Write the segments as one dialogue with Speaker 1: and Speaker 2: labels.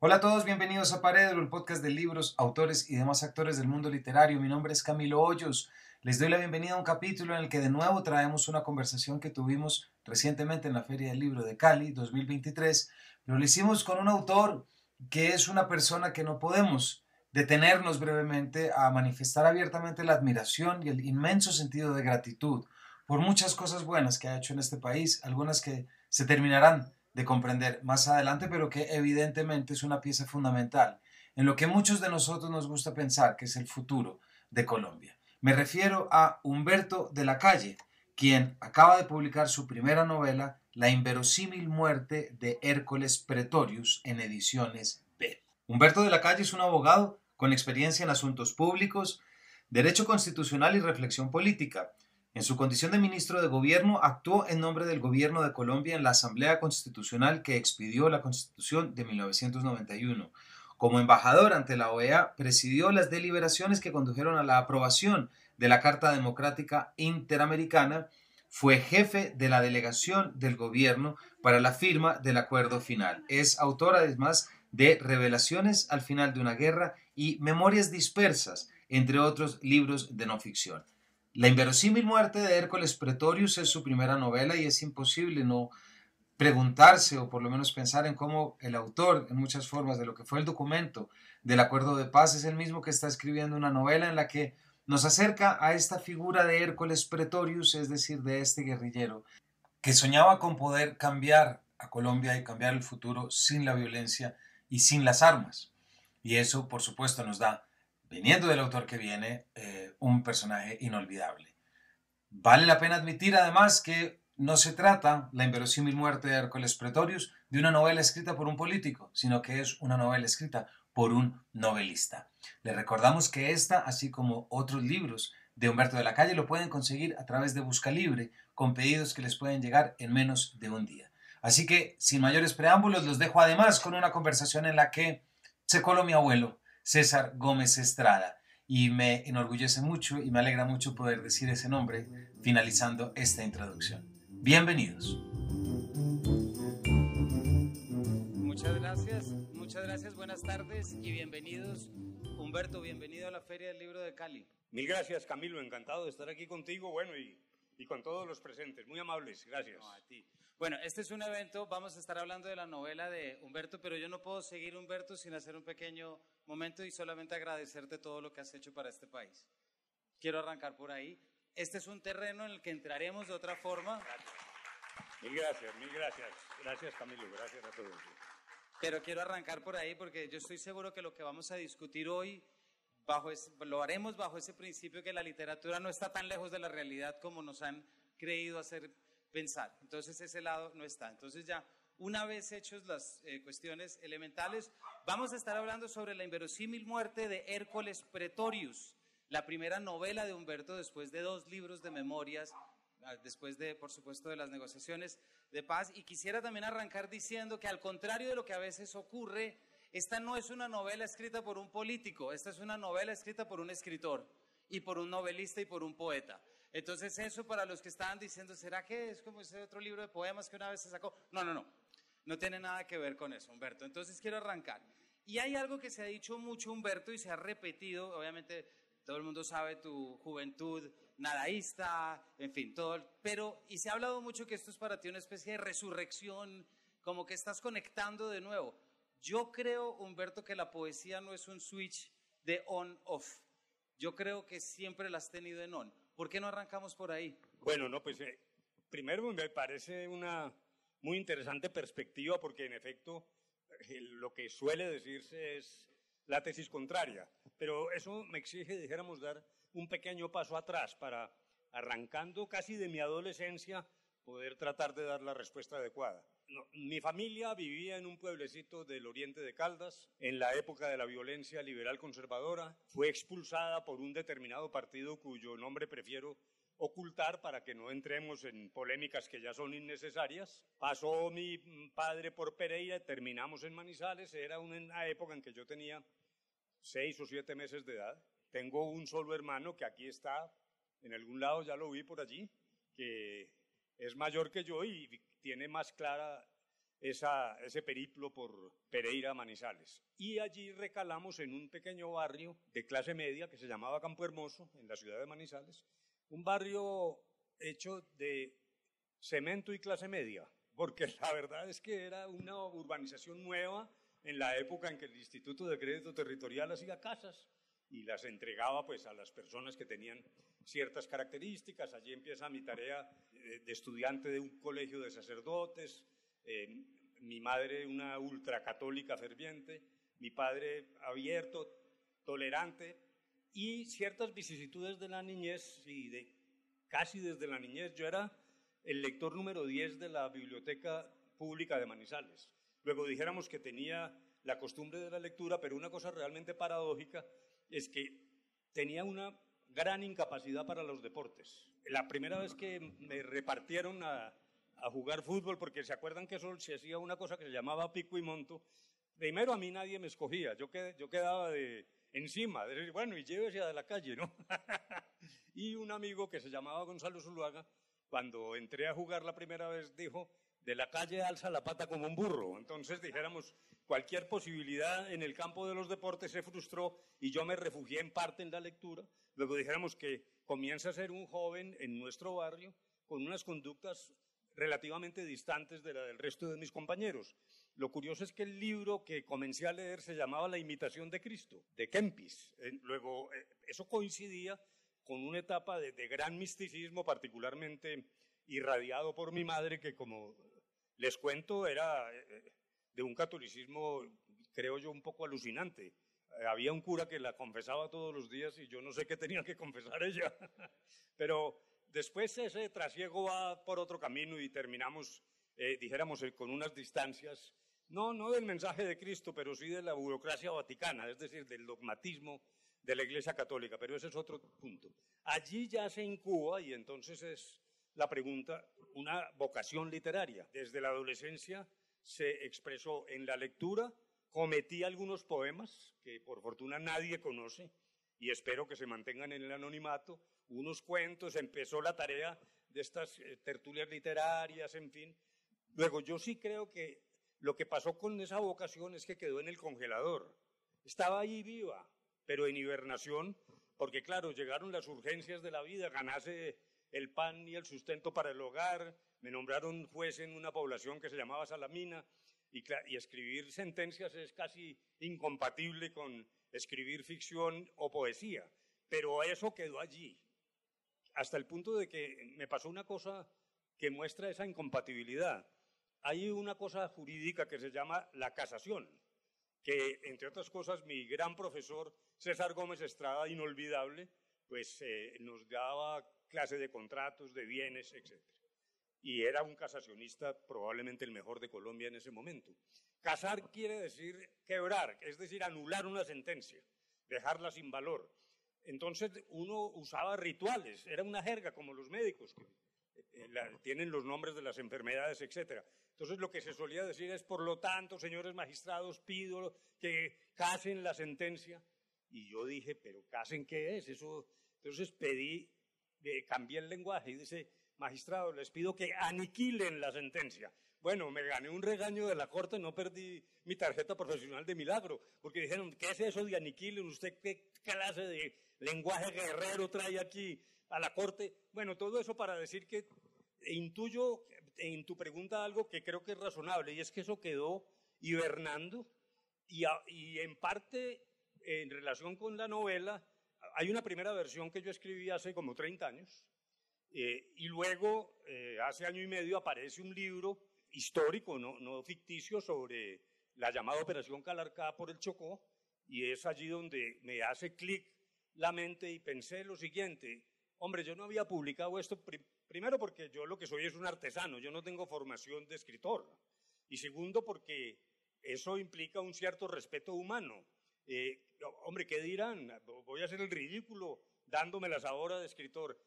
Speaker 1: Hola a todos, bienvenidos a Paredro, el podcast de libros, autores y demás actores del mundo literario. Mi nombre es Camilo Hoyos. Les doy la bienvenida a un capítulo en el que de nuevo traemos una conversación que tuvimos recientemente en la Feria del Libro de Cali 2023, pero lo hicimos con un autor que es una persona que no podemos detenernos brevemente a manifestar abiertamente la admiración y el inmenso sentido de gratitud por muchas cosas buenas que ha hecho en este país, algunas que se terminarán de comprender más adelante, pero que evidentemente es una pieza fundamental en lo que muchos de nosotros nos gusta pensar que es el futuro de Colombia. Me refiero a Humberto de la Calle, quien acaba de publicar su primera novela, La inverosímil muerte de Hércules Pretorius, en ediciones B. Humberto de la Calle es un abogado con experiencia en asuntos públicos, derecho constitucional y reflexión política. En su condición de ministro de Gobierno, actuó en nombre del Gobierno de Colombia en la Asamblea Constitucional que expidió la Constitución de 1991. Como embajador ante la OEA, presidió las deliberaciones que condujeron a la aprobación de la Carta Democrática Interamericana. Fue jefe de la delegación del Gobierno para la firma del acuerdo final. Es autor, además, de Revelaciones al final de una guerra y Memorias dispersas, entre otros libros de no ficción. La inverosímil muerte de Hércules Pretorius es su primera novela y es imposible no preguntarse o por lo menos pensar en cómo el autor, en muchas formas, de lo que fue el documento del acuerdo de paz es el mismo que está escribiendo una novela en la que nos acerca a esta figura de Hércules Pretorius, es decir, de este guerrillero que soñaba con poder cambiar a Colombia y cambiar el futuro sin la violencia y sin las armas. Y eso, por supuesto, nos da, viniendo del autor que viene, un personaje inolvidable. Vale la pena admitir, además, que no se trata, La inverosímil muerte de Hércules Pretorius, de una novela escrita por un político, sino que es una novela escrita por un novelista. Les recordamos que esta, así como otros libros de Humberto de la Calle, lo pueden conseguir a través de Busca Libre, con pedidos que les pueden llegar en menos de un día. Así que, sin mayores preámbulos, los dejo además con una conversación en la que se coló mi abuelo, César Gómez Estrada, y me enorgullece mucho y me alegra mucho poder decir ese nombre finalizando esta introducción. Bienvenidos.
Speaker 2: Muchas gracias, buenas tardes y bienvenidos. Humberto, bienvenido a la Feria del Libro de Cali.
Speaker 3: Mil gracias, Camilo, encantado de estar aquí contigo, y con todos los presentes, muy amables, gracias.
Speaker 2: No, a ti. Bueno, este es un evento, vamos a estar hablando de la novela de Humberto, pero yo no puedo seguir, Humberto, sin hacer un pequeño momento y solamente agradecerte todo lo que has hecho para este país. Quiero arrancar por ahí. Este es un terreno en el que entraremos de otra forma.
Speaker 3: Gracias. Mil gracias. Gracias, Camilo, gracias a todos.
Speaker 2: Pero quiero arrancar por ahí porque yo estoy seguro que lo que vamos a discutir hoy lo haremos bajo ese principio que la literatura no está tan lejos de la realidad como nos han creído hacer pensar. Entonces ese lado no está. Entonces ya una vez hechos las cuestiones elementales, vamos a estar hablando sobre la inverosímil muerte de Hércules Pretorius, la primera novela de Humberto después de 2 libros de memorias, después de, por supuesto, de las negociaciones de paz. Y quisiera también arrancar diciendo que al contrario de lo que a veces ocurre, esta no es una novela escrita por un político, esta es una novela escrita por un escritor y por un novelista y por un poeta. Entonces eso, para los que estaban diciendo, ¿será que es como ese otro libro de poemas que una vez se sacó? No tiene nada que ver con eso, Humberto. Entonces quiero arrancar. Y hay algo que se ha dicho mucho, Humberto, y se ha repetido, obviamente todo el mundo sabe tu juventud nadaísta, en fin, todo, y se ha hablado mucho que esto es para ti una especie de resurrección, como que estás conectando de nuevo. Yo creo, Humberto, que la poesía no es un switch de on-off. Yo creo que siempre la has tenido en on. ¿Por qué no arrancamos por ahí?
Speaker 3: Bueno, no, pues primero me parece una muy interesante perspectiva porque en efecto lo que suele decirse es la tesis contraria, pero eso me exige, dijéramos, dar un pequeño paso atrás para, arrancando casi de mi adolescencia, poder tratar de dar la respuesta adecuada. No, mi familia vivía en un pueblecito del oriente de Caldas, en la época de la violencia liberal conservadora. Fue expulsada por un determinado partido cuyo nombre prefiero ocultar para que no entremos en polémicas que ya son innecesarias. Pasó mi padre por Pereira, terminamos en Manizales, era una época en que yo tenía 6 o 7 meses de edad. Tengo un solo hermano que aquí está, en algún lado ya lo vi por allí, que es mayor que yo y tiene más clara ese periplo por Pereira, Manizales. Y allí recalamos en un pequeño barrio de clase media que se llamaba Campo Hermoso, en la ciudad de Manizales, un barrio hecho de cemento y clase media, porque la verdad es que era una urbanización nueva en la época en que el Instituto de Crédito Territorial hacía casas y las entregaba pues a las personas que tenían ciertas características. Allí empieza mi tarea de estudiante de un colegio de sacerdotes, mi madre una ultracatólica ferviente, mi padre abierto, tolerante, y ciertas vicisitudes de la niñez, y casi desde la niñez. Yo era el lector número 10 de la Biblioteca Pública de Manizales. Luego dijéramos que tenía la costumbre de la lectura, pero una cosa realmente paradójica es que tenía una gran incapacidad para los deportes. La primera vez que me repartieron a jugar fútbol, porque se acuerdan que eso se hacía una cosa que se llamaba pico y monto, primero a mí nadie me escogía, yo quedaba encima, de decir, bueno, y llévese a la calle, ¿no? Y un amigo que se llamaba Gonzalo Zuluaga, cuando entré a jugar la primera vez, dijo, de la calle alza la pata como un burro. Entonces, dijéramos, cualquier posibilidad en el campo de los deportes se frustró y yo me refugié en parte en la lectura. Luego dijéramos que comienza a ser un joven en nuestro barrio con unas conductas relativamente distantes de la del resto de mis compañeros. Lo curioso es que el libro que comencé a leer se llamaba La imitación de Cristo, de Kempis. Luego, eso coincidía con una etapa de gran misticismo, particularmente irradiado por mi madre, que como les cuento era de un catolicismo, creo yo, un poco alucinante. Había un cura que la confesaba todos los días y yo no sé qué tenía que confesar ella. Pero después ese trasiego va por otro camino y terminamos, dijéramos, con unas distancias, no del mensaje de Cristo, pero sí de la burocracia vaticana, es decir, del dogmatismo de la Iglesia Católica, pero ese es otro punto. Allí ya se incuba, y entonces es la pregunta, una vocación literaria. Desde la adolescencia se expresó en la lectura, cometí algunos poemas que por fortuna nadie conoce y espero que se mantengan en el anonimato, unos cuentos, empezó la tarea de estas tertulias literarias, en fin. Luego, yo sí creo que lo que pasó con esa vocación es que quedó en el congelador. Estaba ahí viva, pero en hibernación, porque claro, llegaron las urgencias de la vida, ganase el pan y el sustento para el hogar, me nombraron juez en una población que se llamaba Salamina, y escribir sentencias es casi incompatible con escribir ficción o poesía, pero eso quedó allí, hasta el punto de que me pasó una cosa que muestra esa incompatibilidad. Hay una cosa jurídica que se llama la casación, que entre otras cosas mi gran profesor César Gómez Estrada, inolvidable, pues nos daba clase de contratos, de bienes, etc. Y era un casacionista probablemente el mejor de Colombia en ese momento. Casar quiere decir quebrar, es decir, anular una sentencia, dejarla sin valor. Entonces uno usaba rituales, era una jerga como los médicos, que tienen los nombres de las enfermedades, etc. Entonces lo que se solía decir es, por lo tanto, señores magistrados, pido que casen la sentencia. Y yo dije, ¿pero casen qué es? Eso. Entonces cambié el lenguaje y dice, magistrados, les pido que aniquilen la sentencia. Bueno, me gané un regaño de la corte, no perdí mi tarjeta profesional de milagro, porque dijeron, ¿qué es eso de aniquilen? ¿Usted qué clase de lenguaje guerrero trae aquí a la corte? Bueno, todo eso para decir que intuyo en tu pregunta algo que creo que es razonable, y es que eso quedó hibernando, y en parte, en relación con la novela, hay una primera versión que yo escribí hace como 30 años, y luego, hace año y medio, aparece un libro histórico, no ficticio, sobre la llamada Operación Calarcá por el Chocó, y es allí donde me hace clic la mente y pensé lo siguiente, hombre, yo no había publicado esto, primero porque yo lo que soy es un artesano, yo no tengo formación de escritor, y segundo porque eso implica un cierto respeto humano. Hombre, ¿qué dirán? Voy a hacer el ridículo dándomelas ahora de escritor.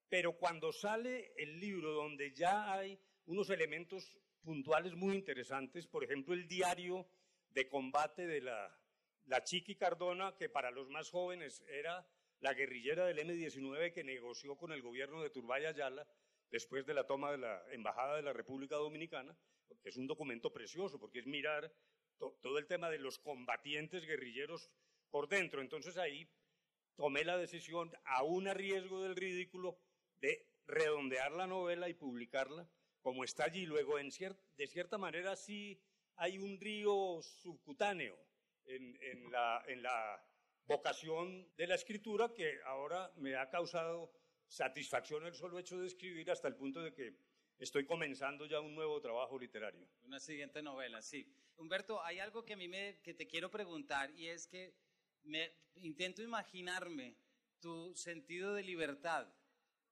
Speaker 3: Pero cuando sale el libro donde ya hay unos elementos puntuales muy interesantes, por ejemplo, el diario de combate de la Chiqui Cardona, que para los más jóvenes era la guerrillera del M-19 que negoció con el gobierno de Turbay Ayala después de la toma de la Embajada de la República Dominicana, que es un documento precioso, porque es mirar todo el tema de los combatientes guerrilleros por dentro. Entonces ahí tomé la decisión, aún a riesgo del ridículo, de redondear la novela y publicarla como está allí. Luego, de cierta manera, sí hay un río subcutáneo en la vocación de la escritura que ahora me ha causado satisfacción el solo hecho de escribir, hasta el punto de que estoy comenzando ya un nuevo trabajo literario.
Speaker 2: Una siguiente novela, sí. Humberto, hay algo que que te quiero preguntar, y es que intento imaginarme tu sentido de libertad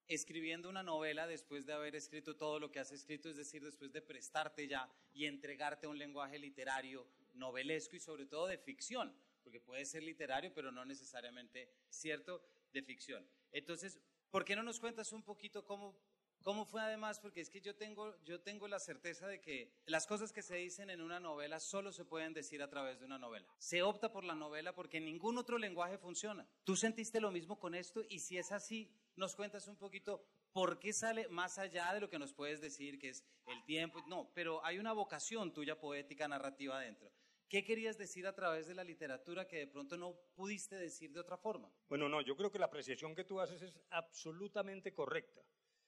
Speaker 2: escribiendo una novela después de haber escrito todo lo que has escrito, es decir, después de prestarte ya y entregarte a un lenguaje literario, novelesco y sobre todo de ficción, porque puede ser literario, pero no necesariamente cierto, de ficción. Entonces, ¿por qué no nos cuentas un poquito cómo fue además? Porque es que yo tengo la certeza de que las cosas que se dicen en una novela solo se pueden decir a través de una novela. Se opta por la novela porque ningún otro lenguaje funciona. ¿Tú sentiste lo mismo con esto? Y si es así, nos cuentas un poquito por qué sale más allá de lo que nos puedes decir, que es el tiempo. No, pero hay una vocación tuya poética, narrativa adentro. ¿Qué querías decir a través de la literatura que de pronto no pudiste decir de otra forma?
Speaker 3: Bueno, no, yo creo que la apreciación que tú haces es absolutamente correcta.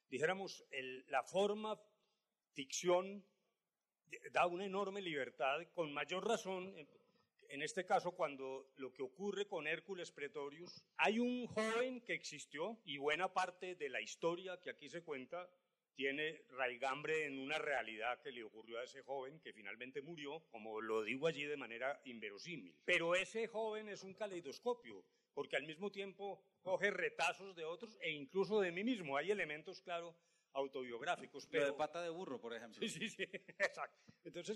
Speaker 3: Dijéramos, la forma ficción da una enorme libertad, con mayor razón, en este caso, cuando lo que ocurre con Hércules Pretorius, hay un joven que existió y buena parte de la historia que aquí se cuenta tiene raigambre en una realidad que le ocurrió a ese joven que finalmente murió, como lo digo allí de manera inverosímil. Pero ese joven es un caleidoscopio, porque al mismo tiempo coge retazos de otros e incluso de mí mismo. Hay elementos, claro, autobiográficos. Pero
Speaker 2: lo de Pata de Burro, por ejemplo.
Speaker 3: Sí, exacto. Entonces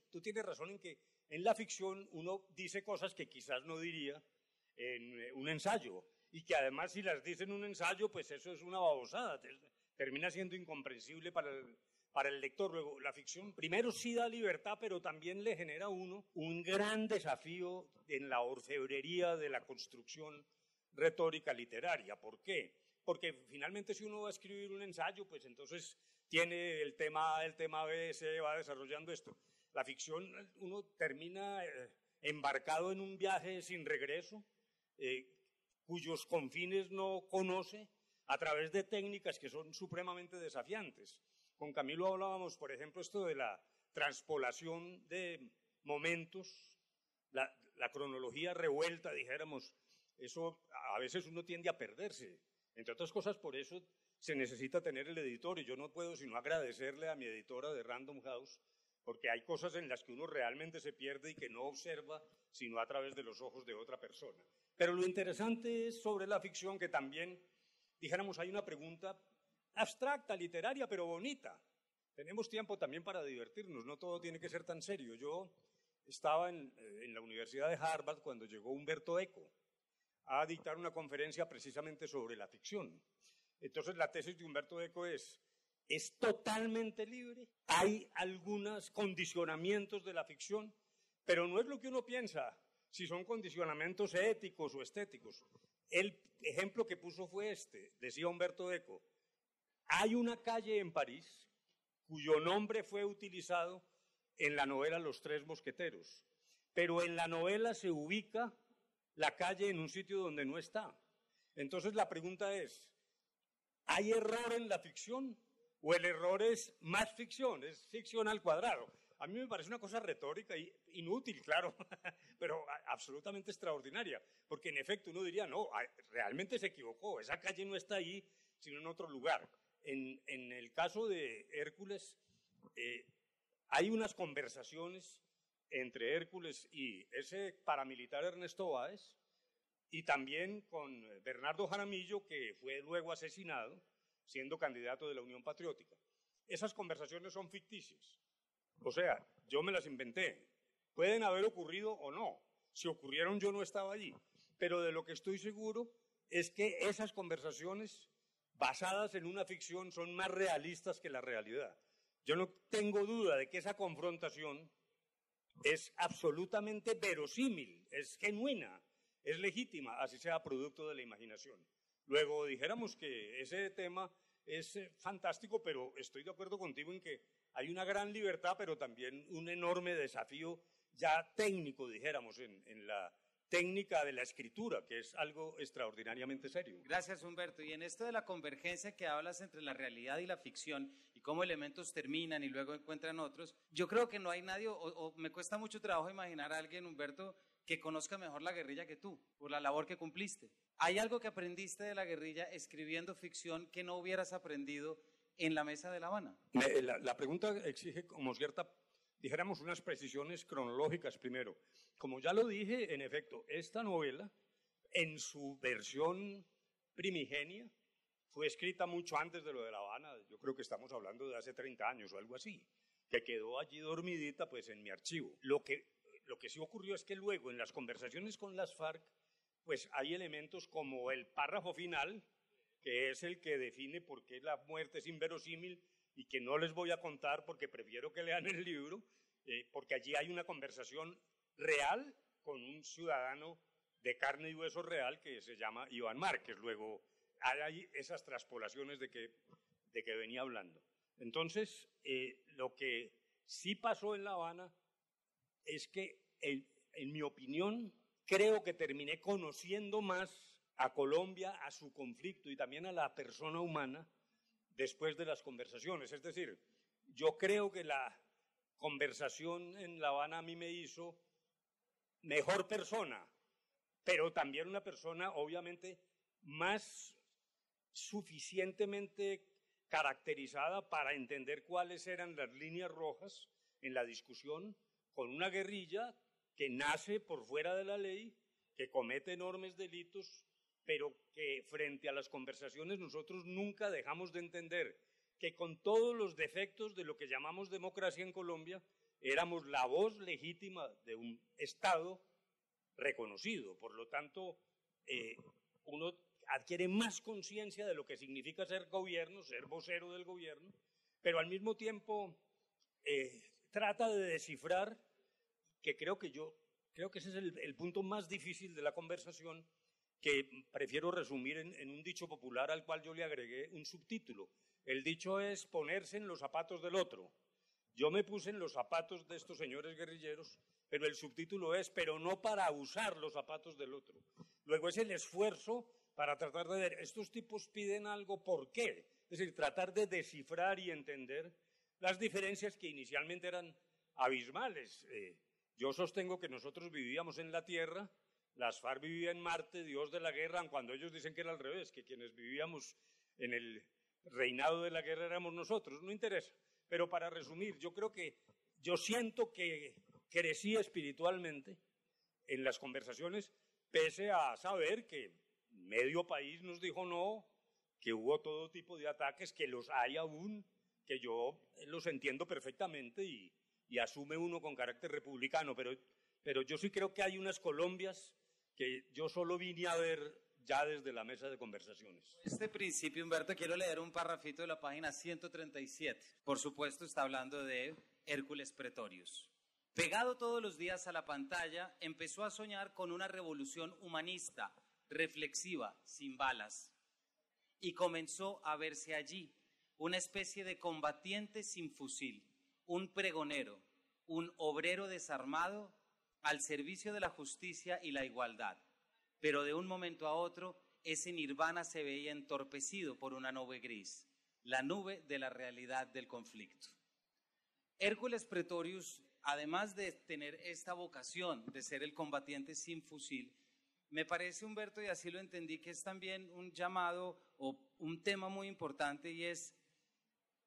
Speaker 3: tú tienes razón en que en la ficción uno dice cosas que quizás no diría en un ensayo, y que además si las dice en un ensayo, pues eso es una babosada, termina siendo incomprensible para el lector. Luego, la ficción primero sí da libertad, pero también le genera a uno un gran desafío en la orfebrería de la construcción retórica literaria. ¿Por qué? Porque finalmente si uno va a escribir un ensayo, pues entonces tiene el tema A, el tema B, se va desarrollando esto. La ficción, uno termina embarcado en un viaje sin regreso, cuyos confines no conoce, a través de técnicas que son supremamente desafiantes. Con Camilo hablábamos, por ejemplo, esto de la transpolación de momentos, la cronología revuelta, dijéramos. Eso a veces uno tiende a perderse. Entre otras cosas, por eso se necesita tener el editor, y yo no puedo sino agradecerle a mi editora de Random House, porque hay cosas en las que uno realmente se pierde y que no observa sino a través de los ojos de otra persona. Pero lo interesante es sobre la ficción que también, dijéramos, hay una pregunta abstracta, literaria, pero bonita. Tenemos tiempo también para divertirnos, no todo tiene que ser tan serio. Yo estaba en la Universidad de Harvard cuando llegó Humberto Eco a dictar una conferencia precisamente sobre la ficción. Entonces la tesis de Humberto Eco es totalmente libre, hay algunos condicionamientos de la ficción, pero no es lo que uno piensa, si son condicionamientos éticos o estéticos. El ejemplo que puso fue este, decía Humberto Eco: hay una calle en París cuyo nombre fue utilizado en la novela Los Tres Mosqueteros, pero en la novela se ubica la calle en un sitio donde no está. Entonces la pregunta es, ¿hay error en la ficción? ¿O el error es más ficción, es ficción al cuadrado? A mí me parece una cosa retórica y inútil, claro, pero absolutamente extraordinaria, porque en efecto uno diría, no, realmente se equivocó, esa calle no está ahí, sino en otro lugar. En el caso de Hércules, hay unas conversaciones entre Hércules y ese paramilitar Ernesto Báez, y también con Bernardo Jaramillo, que fue luego asesinado, siendo candidato de la Unión Patriótica. Esas conversaciones son ficticias. O sea, yo me las inventé. Pueden haber ocurrido o no. Si ocurrieron, yo no estaba allí. Pero de lo que estoy seguro es que esas conversaciones basadas en una ficción son más realistas que la realidad. Yo no tengo duda de que esa confrontación es absolutamente verosímil, es genuina, es legítima, así sea producto de la imaginación. Luego dijéramos que ese tema es fantástico, pero estoy de acuerdo contigo en que hay una gran libertad, pero también un enorme desafío ya técnico, dijéramos, en la técnica de la escritura, que es algo extraordinariamente serio.
Speaker 2: Gracias, Humberto. Y en esto de la convergencia que hablas entre la realidad y la ficción y cómo elementos terminan y luego encuentran otros, yo creo que no hay nadie, o me cuesta mucho trabajo imaginar a alguien, Humberto, que conozca mejor la guerrilla que tú, por la labor que cumpliste. ¿Hay algo que aprendiste de la guerrilla escribiendo ficción que no hubieras aprendido en la mesa de La Habana?
Speaker 3: La pregunta exige como cierta, dijéramos, unas precisiones cronológicas primero. Como ya lo dije, en efecto, esta novela, en su versión primigenia, fue escrita mucho antes de lo de La Habana. Yo creo que estamos hablando de hace 30 años o algo así, que quedó allí dormidita pues en mi archivo. Lo que sí ocurrió es que luego en las conversaciones con las FARC, pues hay elementos como el párrafo final, que es el que define por qué la muerte es inverosímil y que no les voy a contar porque prefiero que lean el libro, porque allí hay una conversación real con un ciudadano de carne y hueso real que se llama Iván Márquez. Luego hay esas traspolaciones de que venía hablando. Entonces, lo que sí pasó en La Habana es que, en mi opinión, creo que terminé conociendo más a Colombia, a su conflicto y también a la persona humana después de las conversaciones. Es decir, yo creo que la conversación en La Habana a mí me hizo mejor persona, pero también una persona obviamente más suficientemente caracterizada para entender cuáles eran las líneas rojas en la discusión con una guerrilla que nace por fuera de la ley, que comete enormes delitos, pero que frente a las conversaciones nosotros nunca dejamos de entender que con todos los defectos de lo que llamamos democracia en Colombia, éramos la voz legítima de un Estado reconocido. Por lo tanto, uno adquiere más conciencia de lo que significa ser gobierno, ser vocero del gobierno, pero al mismo tiempo trata de descifrar, que creo que ese es el punto más difícil de la conversación, que prefiero resumir en un dicho popular al cual yo le agregué un subtítulo. El dicho es ponerse en los zapatos del otro. Yo me puse en los zapatos de estos señores guerrilleros, pero el subtítulo es, pero no para usar los zapatos del otro. Luego es el esfuerzo para tratar de ver, estos tipos piden algo, ¿por qué? Es decir, tratar de descifrar y entender las diferencias que inicialmente eran abismales. Yo sostengo que nosotros vivíamos en la Tierra, las FARC vivían en Marte, Dios de la guerra, cuando ellos dicen que era al revés, que quienes vivíamos en el reinado de la guerra éramos nosotros, no interesa. Pero para resumir, yo siento que crecí espiritualmente en las conversaciones, pese a saber que medio país nos dijo no, que hubo todo tipo de ataques, que los hay aún, que yo los entiendo perfectamente y asume uno con carácter republicano, pero yo sí creo que hay unas Colombias que yo solo vine a ver ya desde la mesa de conversaciones.
Speaker 2: Este principio, Humberto, quiero leer un parrafito de la página 137. Por supuesto, está hablando de Hércules Pretorius. Pegado todos los días a la pantalla, empezó a soñar con una revolución humanista, reflexiva, sin balas. Y comenzó a verse allí, una especie de combatiente sin fusil, un pregonero, un obrero desarmado al servicio de la justicia y la igualdad. Pero de un momento a otro, ese nirvana se veía entorpecido por una nube gris, la nube de la realidad del conflicto. Hércules Pretorius, además de tener esta vocación de ser el combatiente sin fusil, me parece, Humberto, y así lo entendí, que es también un llamado o un tema muy importante, y es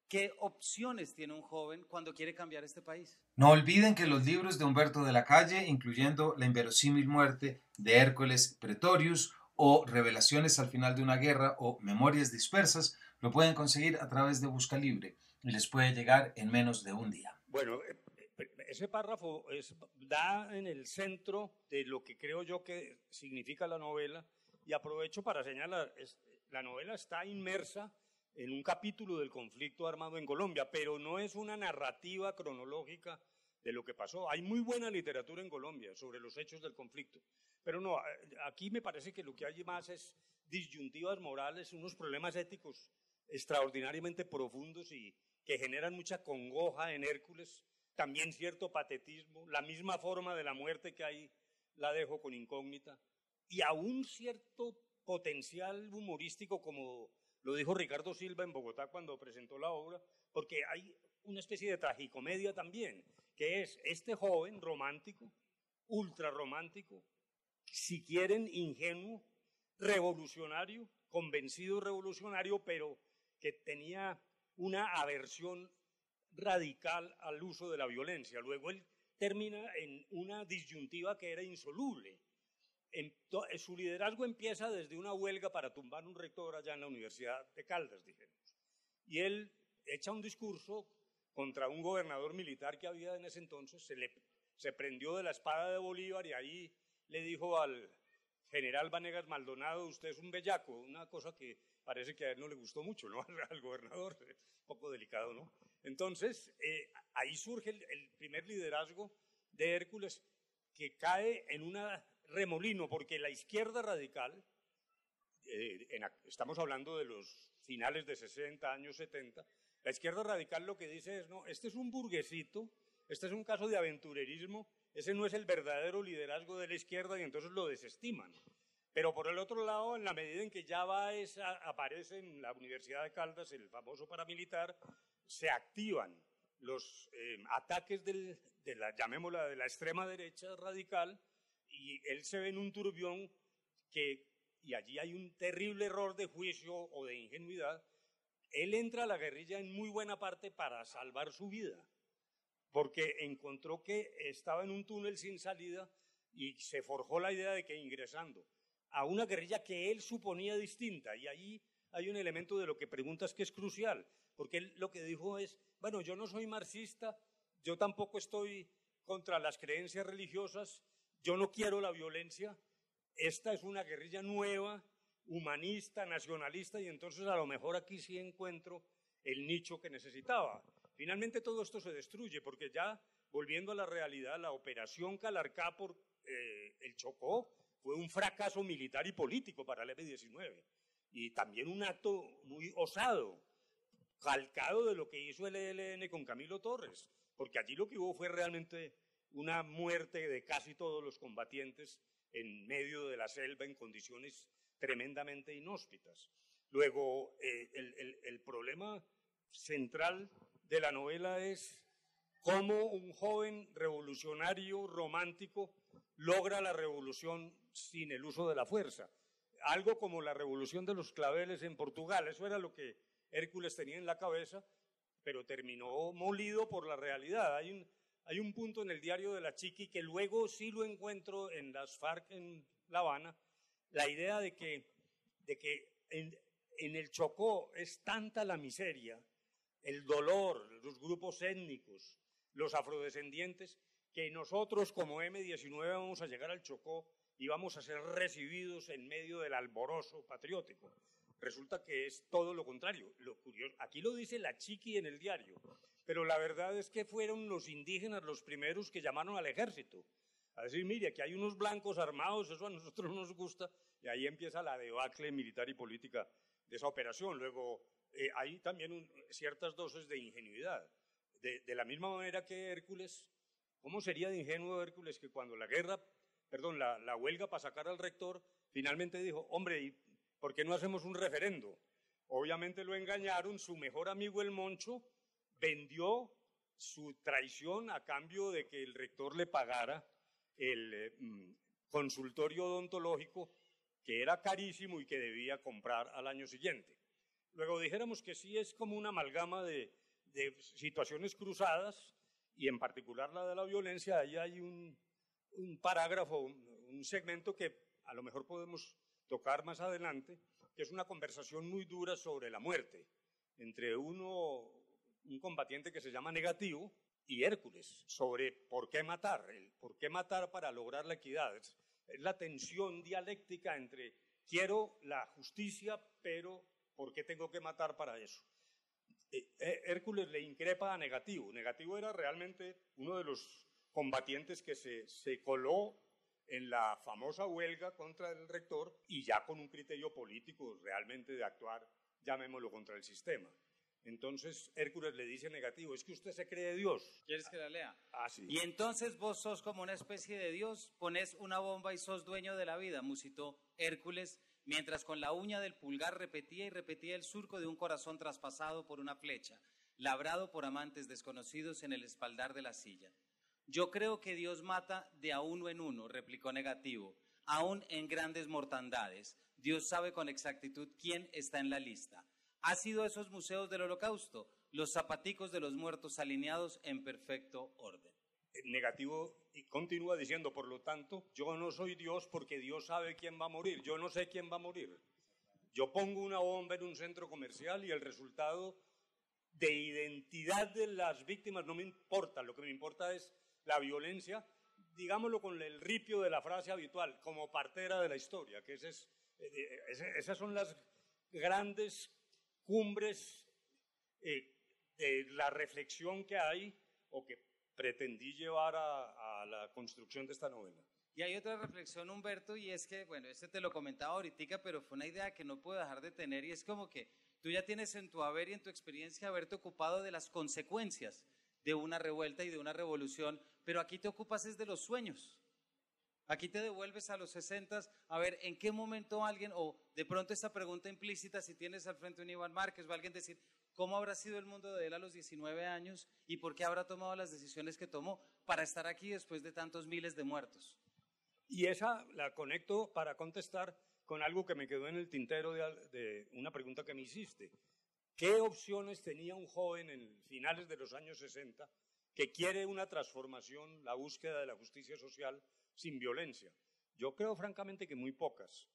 Speaker 2: ¿qué opciones tiene un joven cuando quiere cambiar este país?
Speaker 1: No olviden que los libros de Humberto de la Calle, incluyendo La inverosímil muerte de Hércules Pretorius o Revelaciones al final de una guerra o Memorias dispersas, lo pueden conseguir a través de Buscalibre y les puede llegar en menos de un día.
Speaker 3: Bueno, ese párrafo da en el centro de lo que creo yo que significa la novela, y aprovecho para señalar, la novela está inmersa en un capítulo del conflicto armado en Colombia, pero no es una narrativa cronológica de lo que pasó. Hay muy buena literatura en Colombia sobre los hechos del conflicto, pero no, aquí me parece que lo que hay más es disyuntivas morales, unos problemas éticos extraordinariamente profundos y que generan mucha congoja en Hércules, también cierto patetismo, la misma forma de la muerte que ahí la dejo con incógnita, y aún cierto potencial humorístico, como lo dijo Ricardo Silva en Bogotá cuando presentó la obra, porque hay una especie de tragicomedia también, que es este joven romántico, ultra romántico, si quieren ingenuo, revolucionario, convencido revolucionario, pero que tenía una aversión radical al uso de la violencia. Luego él termina en una disyuntiva que era insoluble. Su liderazgo empieza desde una huelga para tumbar un rector allá en la Universidad de Caldas, dijéramos. Y él echa un discurso contra un gobernador militar que había en ese entonces, se prendió de la espada de Bolívar y ahí le dijo al general Vanegas Maldonado, usted es un bellaco, una cosa que parece que a él no le gustó mucho, ¿no? Al gobernador, un poco delicado, ¿no? Entonces, ahí surge el primer liderazgo de Hércules, que cae en un remolino, porque la izquierda radical, estamos hablando de los finales de 60, años 70, la izquierda radical lo que dice es, no, este es un burguesito, este es un caso de aventurerismo, ese no es el verdadero liderazgo de la izquierda y entonces lo desestiman. Pero por el otro lado, en la medida en que ya aparece en la Universidad de Caldas el famoso paramilitar, se activan los ataques llamémosla, de la extrema derecha radical, y él se ve en un turbión y allí hay un terrible error de juicio o de ingenuidad. Él entra a la guerrilla en muy buena parte para salvar su vida, porque encontró que estaba en un túnel sin salida y se forjó la idea de que ingresando a una guerrilla que él suponía distinta, y ahí hay un elemento de lo que preguntas que es crucial, porque él lo que dijo es, bueno, yo no soy marxista, yo tampoco estoy contra las creencias religiosas, yo no quiero la violencia, esta es una guerrilla nueva, humanista, nacionalista, y entonces a lo mejor aquí sí encuentro el nicho que necesitaba. Finalmente todo esto se destruye, porque ya, volviendo a la realidad, la operación Calarcá por el Chocó fue un fracaso militar y político para el M-19, y también un acto muy osado, calcado de lo que hizo el ELN con Camilo Torres, porque allí lo que hubo fue realmente una muerte de casi todos los combatientes en medio de la selva en condiciones tremendamente inhóspitas. Luego, el problema central de la novela es cómo un joven revolucionario romántico logra la revolución sin el uso de la fuerza. Algo como la revolución de los claveles en Portugal, eso era lo que Hércules tenía en la cabeza, pero terminó molido por la realidad. Hay un punto en el diario de la Chiqui que luego sí lo encuentro en las FARC en La Habana, la idea de que en el Chocó es tanta la miseria, el dolor, los grupos étnicos, los afrodescendientes, que nosotros como M-19 vamos a llegar al Chocó y vamos a ser recibidos en medio del alborozo patriótico. Resulta que es todo lo contrario. Lo curioso, aquí lo dice la Chiqui en el diario, pero la verdad es que fueron los indígenas los primeros que llamaron al ejército a decir, mire, aquí hay unos blancos armados, eso a nosotros no nos gusta, y ahí empieza la debacle militar y política de esa operación. Luego hay también ciertas dosis de ingenuidad. De la misma manera que Hércules, ¿cómo sería de ingenuo Hércules que cuando la huelga para sacar al rector, finalmente dijo, hombre, ¿y por qué no hacemos un referendo? Obviamente lo engañaron, su mejor amigo el Moncho vendió su traición a cambio de que el rector le pagara el consultorio odontológico, que era carísimo y que debía comprar al año siguiente. Luego dijéramos que sí es como una amalgama de situaciones cruzadas, y en particular la de la violencia. Ahí hay un parágrafo, un segmento que a lo mejor podemos tocar más adelante, que es una conversación muy dura sobre la muerte, entre un combatiente que se llama Negativo y Hércules, sobre por qué matar para lograr la equidad. Es la tensión dialéctica entre quiero la justicia, pero ¿por qué tengo que matar para eso? Hércules le increpa a Negativo. Negativo era realmente uno de los combatientes que se coló en la famosa huelga contra el rector, y ya con un criterio político realmente de actuar llamémoslo, contra el sistema. Entonces Hércules le dice negativo, es que usted se cree Dios.
Speaker 2: ¿Quieres que la lea?
Speaker 3: Ah, sí.
Speaker 2: Y entonces vos sos como una especie de Dios, pones una bomba y sos dueño de la vida, musitó Hércules, mientras con la uña del pulgar repetía y repetía el surco de un corazón traspasado por una flecha, labrado por amantes desconocidos en el espaldar de la silla. Yo creo que Dios mata de a uno en uno, replicó negativo, aún en grandes mortandades. Dios sabe con exactitud quién está en la lista. ¿Ha sido esos museos del Holocausto? Los zapaticos de los muertos alineados en perfecto orden.
Speaker 3: Negativo y continúa diciendo, por lo tanto, yo no soy Dios porque Dios sabe quién va a morir. Yo no sé quién va a morir. Yo pongo una bomba en un centro comercial y el resultado de identidad de las víctimas no me importa. Lo que me importa es la violencia, digámoslo con el ripio de la frase habitual, como partera de la historia, que esas son las grandes cumbres de la reflexión que hay o que pretendí llevar a la construcción de esta novela.
Speaker 2: Y hay otra reflexión, Humberto, y es que, bueno, este te lo comentaba ahorita, pero fue una idea que no puedo dejar de tener, y es como que tú ya tienes en tu haber y en tu experiencia haberte ocupado de las consecuencias de una revuelta y de una revolución, pero aquí te ocupas es de los sueños. Aquí te devuelves a los 60, a ver en qué momento alguien, o de pronto esta pregunta implícita, si tienes al frente un Iván Márquez o alguien decir, ¿cómo habrá sido el mundo de él a los 19 años y por qué habrá tomado las decisiones que tomó para estar aquí después de tantos miles de muertos?
Speaker 3: Y esa la conecto para contestar con algo que me quedó en el tintero de una pregunta que me hiciste. ¿Qué opciones tenía un joven en finales de los años 60 que quiere una transformación, la búsqueda de la justicia social sin violencia? Yo creo francamente que muy pocas.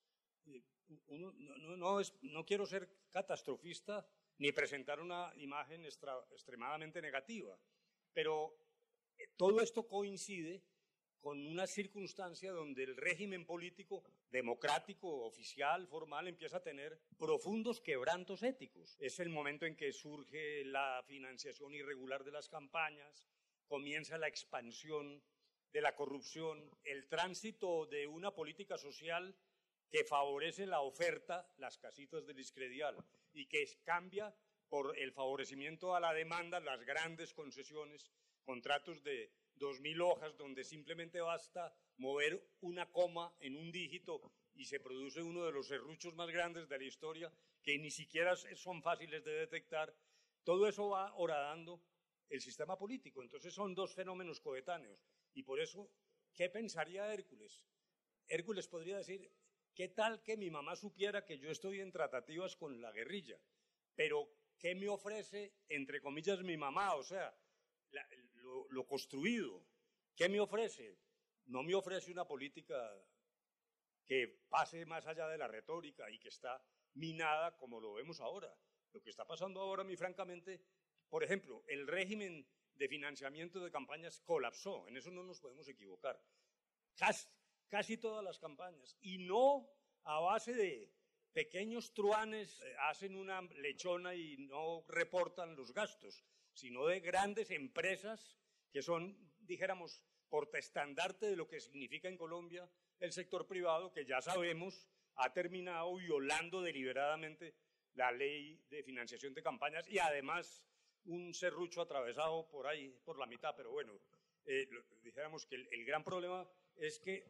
Speaker 3: No quiero ser catastrofista ni presentar una imagen extremadamente negativa, pero todo esto coincide con una circunstancia donde el régimen político democrático, oficial, formal, empieza a tener profundos quebrantos éticos. Es el momento en que surge la financiación irregular de las campañas, comienza la expansión de la corrupción, el tránsito de una política social que favorece la oferta, las casitas del Iscredial, y que cambia por el favorecimiento a la demanda, las grandes concesiones, contratos de 2.000 hojas donde simplemente basta mover una coma en un dígito y se produce uno de los serruchos más grandes de la historia que ni siquiera son fáciles de detectar. Todo eso va horadando el sistema político. Entonces son dos fenómenos coetáneos. Y por eso, ¿qué pensaría Hércules? Hércules podría decir, ¿qué tal que mi mamá supiera que yo estoy en tratativas con la guerrilla? Pero, ¿qué me ofrece, entre comillas, mi mamá? O sea, lo construido. ¿Qué me ofrece? No me ofrece una política que pase más allá de la retórica y que está minada como lo vemos ahora. Lo que está pasando ahora, a mí francamente, por ejemplo, el régimen de financiamiento de campañas colapsó, en eso no nos podemos equivocar. Casi todas las campañas, y no a base de pequeños truanes, hacen una lechona y no reportan los gastos, sino de grandes empresas que son, dijéramos, portaestandarte de lo que significa en Colombia el sector privado, que ya sabemos ha terminado violando deliberadamente la ley de financiación de campañas y además un serrucho atravesado por ahí, por la mitad. Pero bueno, dijéramos que el gran problema es que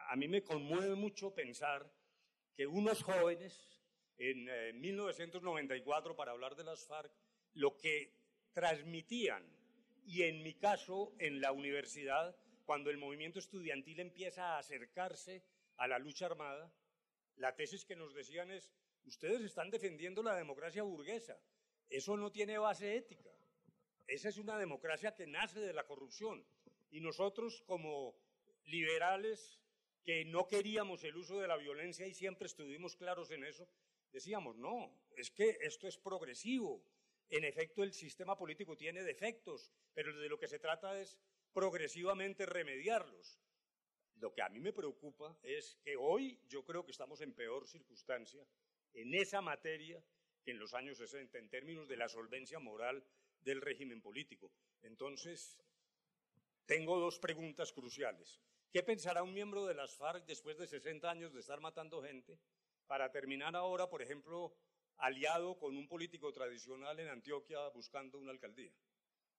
Speaker 3: a mí me conmueve mucho pensar que unos jóvenes en 1994, para hablar de las FARC, lo que transmitían, y en mi caso en la universidad, cuando el movimiento estudiantil empieza a acercarse a la lucha armada, la tesis que nos decían es, ustedes están defendiendo la democracia burguesa, eso no tiene base ética, esa es una democracia que nace de la corrupción, y nosotros como liberales que no queríamos el uso de la violencia y siempre estuvimos claros en eso, decíamos, no, es que esto es progresivo. En efecto, el sistema político tiene defectos, pero de lo que se trata es progresivamente remediarlos. Lo que a mí me preocupa es que hoy yo creo que estamos en peor circunstancia en esa materia que en los años 60, en términos de la solvencia moral del régimen político. Entonces, tengo dos preguntas cruciales. ¿Qué pensará un miembro de las FARC después de 60 años de estar matando gente para terminar ahora, por ejemplo, aliado con un político tradicional en Antioquia buscando una alcaldía.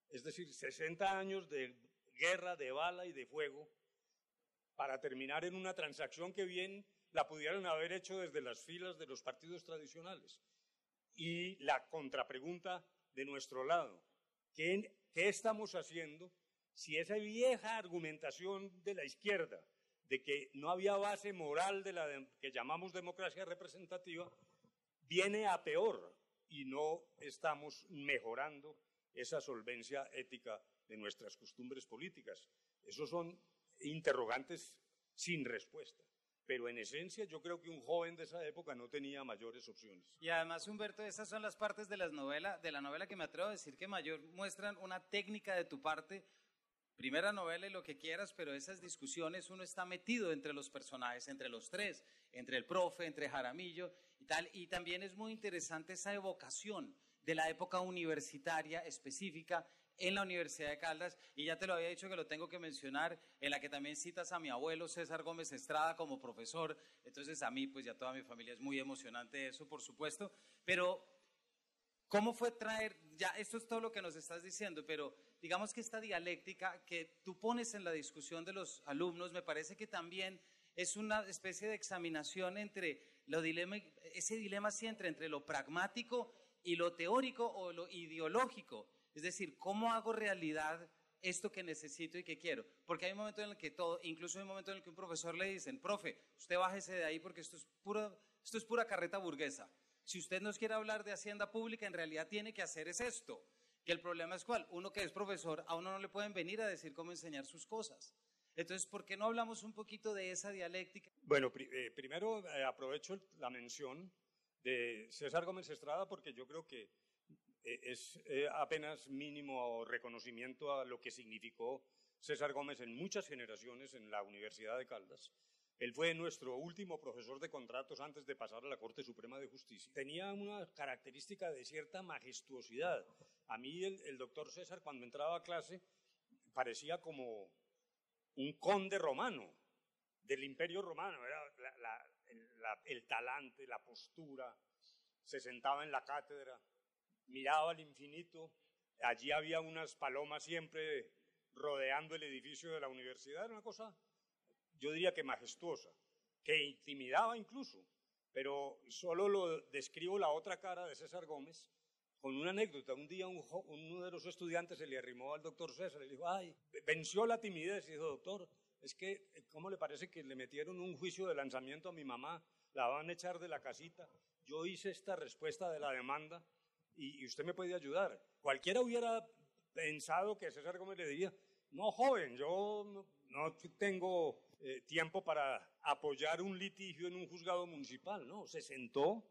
Speaker 3: Es decir, 60 años de guerra, de bala y de fuego para terminar en una transacción que bien la pudieran haber hecho desde las filas de los partidos tradicionales. Y la contrapregunta de nuestro lado, ¿qué estamos haciendo si esa vieja argumentación de la izquierda de que no había base moral de la que llamamos democracia representativa viene a peor y no estamos mejorando esa solvencia ética de nuestras costumbres políticas? Esos son interrogantes sin respuesta. Pero en esencia yo creo que un joven de esa época no tenía mayores opciones.
Speaker 2: Y además, Humberto, esas son las partes de la novela que me atrevo a decir que mayor muestran una técnica de tu parte. Primera novela y lo que quieras, pero esas discusiones uno está metido entre los personajes, entre los tres, entre el profe, entre Jaramillo y tal. Y también es muy interesante esa evocación de la época universitaria específica en la Universidad de Caldas, y ya te lo había dicho que lo tengo que mencionar, en la que también citas a mi abuelo César Gómez Estrada como profesor. Entonces a mí, pues ya toda mi familia es muy emocionante eso, por supuesto, pero ¿cómo fue traer, ya esto es todo lo que nos estás diciendo, pero digamos que esta dialéctica que tú pones en la discusión de los alumnos, me parece que también es una especie de examinación entre ese dilema siempre entre lo pragmático y lo teórico o lo ideológico? Es decir, ¿cómo hago realidad esto que necesito y que quiero? Porque hay un momento en el que incluso hay un momento en el que un profesor le dicen, profe, usted bájese de ahí porque esto es pura carreta burguesa. Si usted nos quiere hablar de hacienda pública, en realidad tiene que hacer es esto. Que el problema es cuál, uno que es profesor, a uno no le pueden venir a decir cómo enseñar sus cosas. Entonces, ¿por qué no hablamos un poquito de esa dialéctica?
Speaker 3: Bueno, primero aprovecho la mención de César Gómez Estrada porque yo creo que es apenas mínimo reconocimiento a lo que significó César Gómez en muchas generaciones en la Universidad de Caldas. Él fue nuestro último profesor de contratos antes de pasar a la Corte Suprema de Justicia. Tenía una característica de cierta majestuosidad. A mí el doctor César, cuando entraba a clase, parecía como un conde romano, del Imperio Romano. Era el talante, la postura, se sentaba en la cátedra, miraba al infinito, allí había unas palomas siempre rodeando el edificio de la universidad, era una cosa, yo diría que majestuosa, que intimidaba incluso, pero solo lo describo la otra cara de César Gómez con una anécdota. Un día uno de los estudiantes se le arrimó al doctor César y le dijo, ay, venció la timidez y dijo, doctor, es que, ¿cómo le parece que le metieron un juicio de lanzamiento a mi mamá? La van a echar de la casita. Yo hice esta respuesta de la demanda y usted me puede ayudar. Cualquiera hubiera pensado que César Gómez le diría, no, joven, yo no tengo tiempo para apoyar un litigio en un juzgado municipal. No, se sentó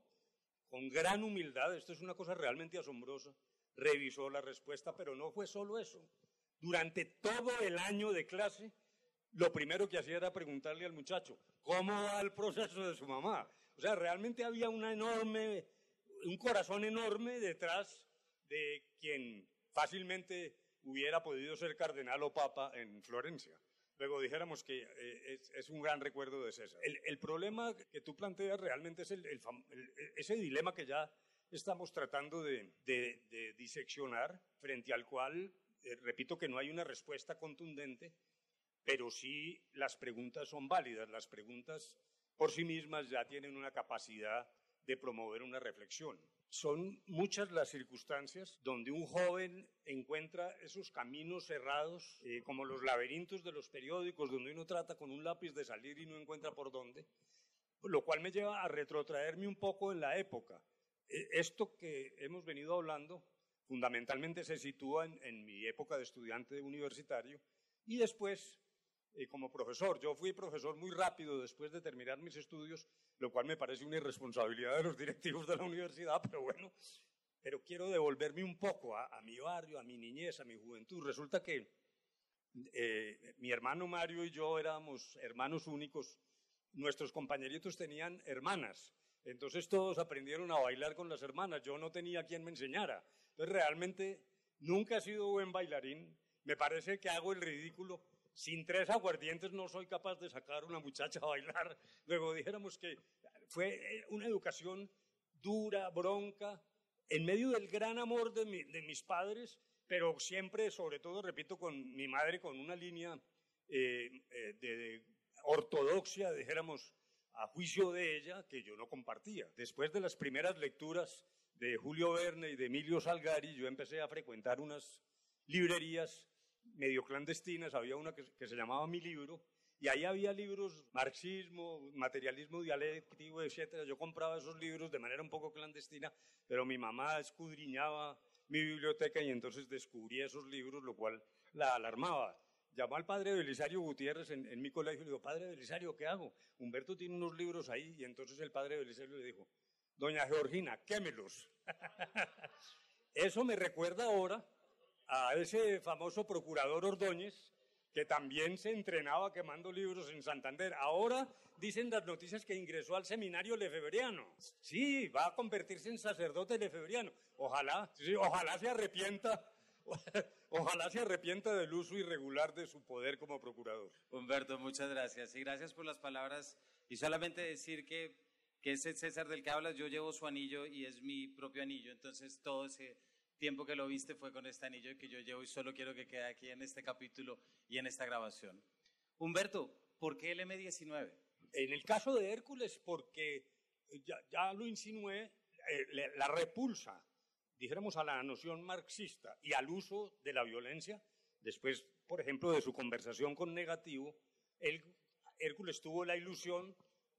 Speaker 3: con gran humildad, esto es una cosa realmente asombrosa, revisó la respuesta, pero no fue solo eso. Durante todo el año de clase, lo primero que hacía era preguntarle al muchacho, ¿cómo va el proceso de su mamá? O sea, realmente había un corazón enorme detrás de quien fácilmente hubiera podido ser cardenal o papa en Florencia. Luego dijéramos que es un gran recuerdo de César. El problema que tú planteas realmente es ese dilema que ya estamos tratando de diseccionar, frente al cual, repito que no hay una respuesta contundente, pero sí las preguntas son válidas. Las preguntas por sí mismas ya tienen una capacidad de promover una reflexión. Son muchas las circunstancias donde un joven encuentra esos caminos cerrados, como los laberintos de los periódicos, donde uno trata con un lápiz de salir y no encuentra por dónde, lo cual me lleva a retrotraerme un poco en la época. Esto que hemos venido hablando fundamentalmente se sitúa en mi época de estudiante universitario y después como profesor. Yo fui profesor muy rápido después de terminar mis estudios, lo cual me parece una irresponsabilidad de los directivos de la universidad, pero bueno, pero quiero devolverme un poco a mi barrio, a mi niñez, a mi juventud. Resulta que mi hermano Mario y yo éramos hermanos únicos. Nuestros compañeritos tenían hermanas, entonces todos aprendieron a bailar con las hermanas. Yo no tenía quien me enseñara. Entonces realmente nunca he sido buen bailarín. Me parece que hago el ridículo. Sin 3 aguardientes no soy capaz de sacar a una muchacha a bailar. Luego dijéramos que fue una educación dura, bronca, en medio del gran amor de mis padres, pero siempre, sobre todo, repito, con mi madre, con una línea de ortodoxia, dijéramos, a juicio de ella, que yo no compartía. Después de las primeras lecturas de Julio Verne y de Emilio Salgari, yo empecé a frecuentar unas librerías medio clandestinas, había una que se llamaba Mi Libro, y ahí había libros, marxismo, materialismo dialéctico, etc. Yo compraba esos libros de manera un poco clandestina, pero mi mamá escudriñaba mi biblioteca y entonces descubrí esos libros, lo cual la alarmaba. Llamó al padre Belisario Gutiérrez en mi colegio y le dijo, padre Belisario, ¿qué hago? Humberto tiene unos libros ahí, y entonces el padre Belisario le dijo, doña Georgina, quémelos. Eso me recuerda ahora a ese famoso procurador Ordóñez, que también se entrenaba quemando libros en Santander. Ahora dicen las noticias que ingresó al seminario lefebvriano. Sí, va a convertirse en sacerdote lefebvriano. Ojalá, sí, ojalá se arrepienta. Ojalá se arrepienta del uso irregular de su poder como procurador.
Speaker 2: Humberto, muchas gracias. Y gracias por las palabras. Y solamente decir que ese César del que hablas, yo llevo su anillo y es mi propio anillo. Entonces todo ese tiempo que lo viste fue con este anillo que yo llevo y solo quiero que quede aquí en este capítulo y en esta grabación. Humberto, ¿por qué el M-19?
Speaker 3: En el caso de Hércules, porque ya lo insinué, la repulsa, dijéramos, a la noción marxista y al uso de la violencia, después, por ejemplo, de su conversación con Negativo, Hércules tuvo la ilusión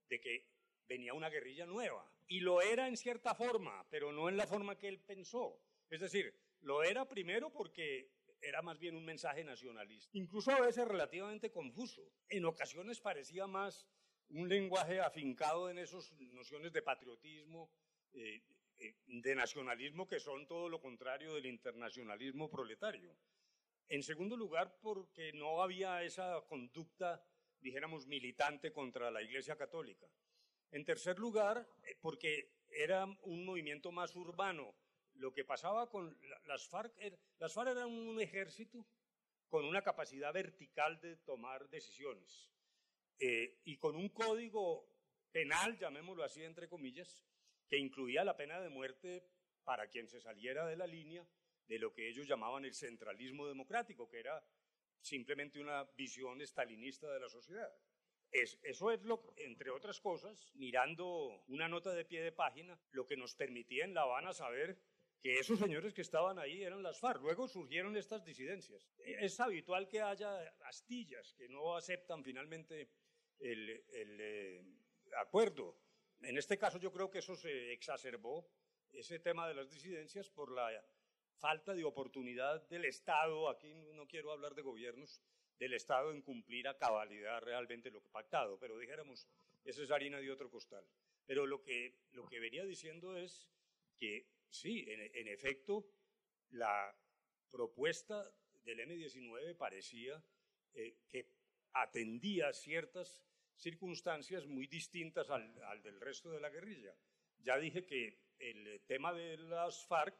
Speaker 3: de que venía una guerrilla nueva. Y lo era en cierta forma, pero no en la forma que él pensó. Es decir, lo era primero porque era más bien un mensaje nacionalista, incluso a veces relativamente confuso. En ocasiones parecía más un lenguaje afincado en esas nociones de patriotismo, de nacionalismo, que son todo lo contrario del internacionalismo proletario. En segundo lugar, porque no había esa conducta, dijéramos, militante contra la Iglesia Católica. En tercer lugar, porque era un movimiento más urbano. Lo que pasaba con las FARC eran un ejército con una capacidad vertical de tomar decisiones y con un código penal, llamémoslo así entre comillas, que incluía la pena de muerte para quien se saliera de la línea de lo que ellos llamaban el centralismo democrático, que era simplemente una visión estalinista de la sociedad. Eso es, entre otras cosas, mirando una nota de pie de página, lo que nos permitía en La Habana saber que esos señores que estaban ahí eran las FARC. Luego surgieron estas disidencias. Es habitual que haya astillas que no aceptan finalmente el acuerdo. En este caso yo creo que eso se exacerbó, ese tema de las disidencias, por la falta de oportunidad del Estado, aquí no quiero hablar de gobiernos, del Estado en cumplir a cabalidad realmente lo que pactado, pero dijéramos, esa es harina de otro costal. Pero lo que venía diciendo es que sí, en efecto, la propuesta del M-19 parecía que atendía ciertas circunstancias muy distintas al del resto de la guerrilla. Ya dije que el tema de las FARC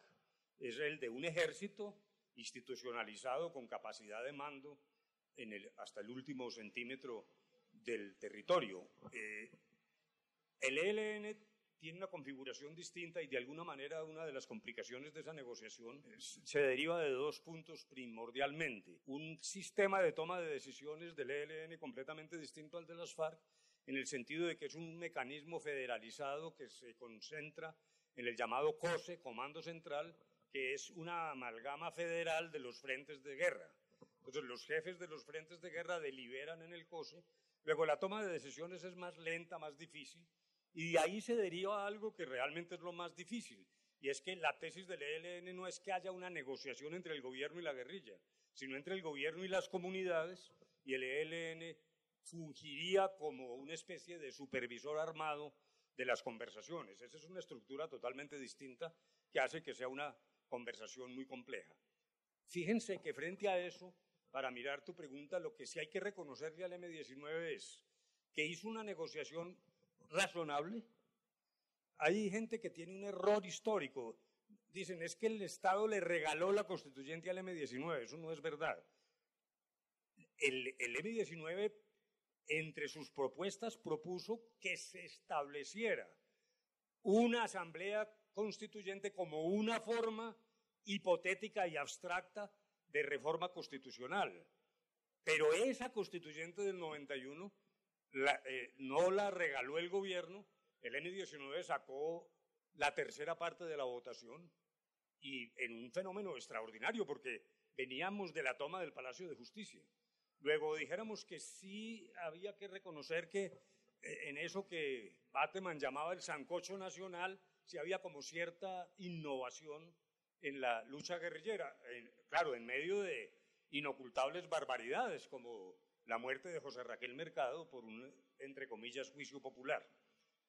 Speaker 3: es el de un ejército institucionalizado con capacidad de mando hasta el último centímetro del territorio. El ELN tiene una configuración distinta y de alguna manera una de las complicaciones de esa negociación se deriva de dos puntos primordialmente. Un sistema de toma de decisiones del ELN completamente distinto al de las FARC, en el sentido de que es un mecanismo federalizado que se concentra en el llamado COSE, Comando Central, que es una amalgama federal de los frentes de guerra. Entonces los jefes de los frentes de guerra deliberan en el COSE, luego la toma de decisiones es más lenta, más difícil, y de ahí se deriva algo que realmente es lo más difícil, y es que la tesis del ELN no es que haya una negociación entre el gobierno y la guerrilla, sino entre el gobierno y las comunidades, y el ELN fungiría como una especie de supervisor armado de las conversaciones. Esa es una estructura totalmente distinta que hace que sea una conversación muy compleja. Fíjense que frente a eso, para mirar tu pregunta, lo que sí hay que reconocerle al M-19 es que hizo una negociación razonable. Hay gente que tiene un error histórico. Dicen, es que el Estado le regaló la constituyente al M-19. Eso no es verdad. El M-19, entre sus propuestas, propuso que se estableciera una asamblea constituyente como una forma hipotética y abstracta de reforma constitucional. Pero esa constituyente del 91 no la regaló el gobierno, el N-19 sacó la tercera parte de la votación y en un fenómeno extraordinario porque veníamos de la toma del Palacio de Justicia. Luego dijéramos que sí había que reconocer que en eso que Bateman llamaba el sancocho nacional, sí había como cierta innovación en la lucha guerrillera, claro, en medio de inocultables barbaridades como la muerte de José Raquel Mercado por un, entre comillas, juicio popular.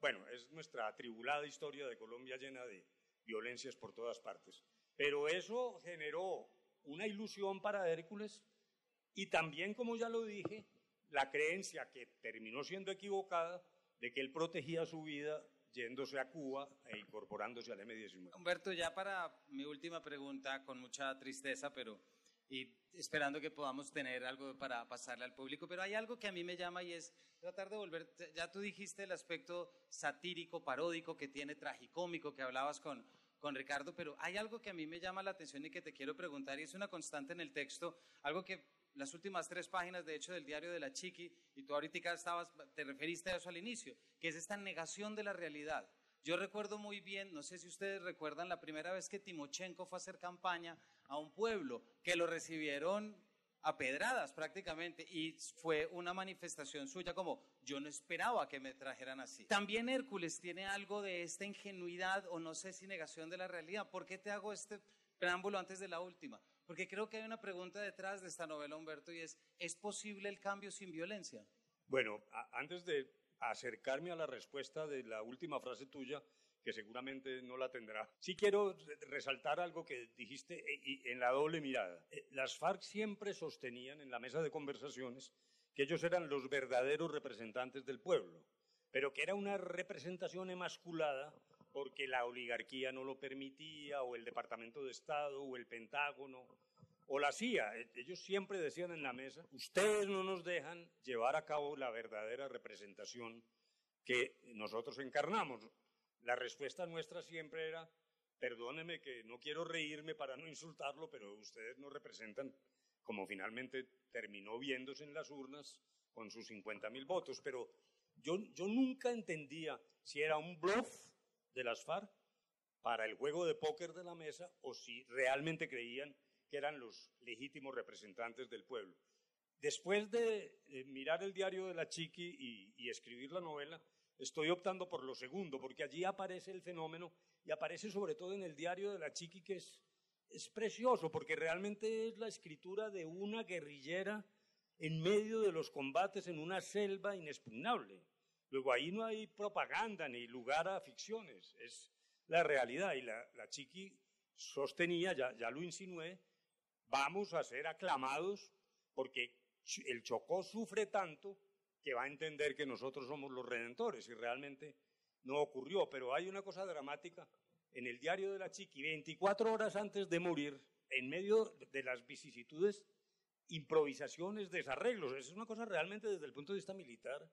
Speaker 3: Bueno, es nuestra atribulada historia de Colombia llena de violencias por todas partes. Pero eso generó una ilusión para Hércules y también, como ya lo dije, la creencia que terminó siendo equivocada de que él protegía su vida yéndose a Cuba e incorporándose al M-19.
Speaker 2: Humberto, ya para mi última pregunta, con mucha tristeza, y esperando que podamos tener algo para pasarle al público, pero hay algo que a mí me llama y es tratar de volver, ya tú dijiste el aspecto satírico, paródico que tiene, tragicómico, que hablabas con Ricardo, pero hay algo que a mí me llama la atención y que te quiero preguntar, y es una constante en el texto, algo que las últimas 3 páginas, de hecho, del diario de la Chiqui, y tú ahorita te referiste a eso al inicio, que es esta negación de la realidad. Yo recuerdo muy bien, no sé si ustedes recuerdan, la primera vez que Timochenko fue a hacer campaña a un pueblo, que lo recibieron a pedradas prácticamente, y fue una manifestación suya como, yo no esperaba que me trajeran así. También Hércules tiene algo de esta ingenuidad, o no sé si negación de la realidad. ¿Por qué te hago este preámbulo antes de la última? Porque creo que hay una pregunta detrás de esta novela, Humberto, y ¿es posible el cambio sin violencia?
Speaker 3: Bueno, antes de acercarme a la respuesta de la última frase tuya, que seguramente no la tendrá, sí quiero resaltar algo que dijiste en la doble mirada. Las FARC siempre sostenían en la mesa de conversaciones que ellos eran los verdaderos representantes del pueblo, pero que era una representación emasculada porque la oligarquía no lo permitía, o el Departamento de Estado, o el Pentágono, o la CIA. Ellos siempre decían en la mesa, ustedes no nos dejan llevar a cabo la verdadera representación que nosotros encarnamos. La respuesta nuestra siempre era, perdóneme que no quiero reírme para no insultarlo, pero ustedes nos representan, como finalmente terminó viéndose en las urnas con sus 50.000 votos. Pero yo nunca entendía si era un bluff de las FARC para el juego de póker de la mesa o si realmente creían que eran los legítimos representantes del pueblo. Después de mirar el diario de la Chiqui y escribir la novela, estoy optando por lo segundo, porque allí aparece el fenómeno y aparece sobre todo en el diario de la Chiqui, que es precioso, porque realmente es la escritura de una guerrillera en medio de los combates en una selva inexpugnable. Luego ahí no hay propaganda ni lugar a ficciones, es la realidad. Y la Chiqui sostenía, ya lo insinué, vamos a ser aclamados porque el Chocó sufre tanto que va a entender que nosotros somos los redentores, y realmente no ocurrió. Pero hay una cosa dramática en el diario de la Chiqui, 24 horas antes de morir, en medio de las vicisitudes, improvisaciones, desarreglos. Es una cosa realmente desde el punto de vista militar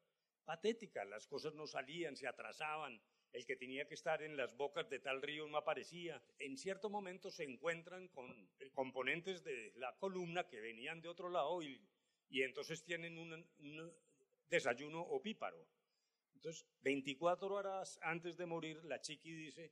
Speaker 3: patética. Las cosas no salían, se atrasaban, el que tenía que estar en las bocas de tal río no aparecía. En cierto momento se encuentran con componentes de la columna que venían de otro lado y entonces tienen un desayuno opíparo. Entonces, 24 horas antes de morir, la Chiqui dice,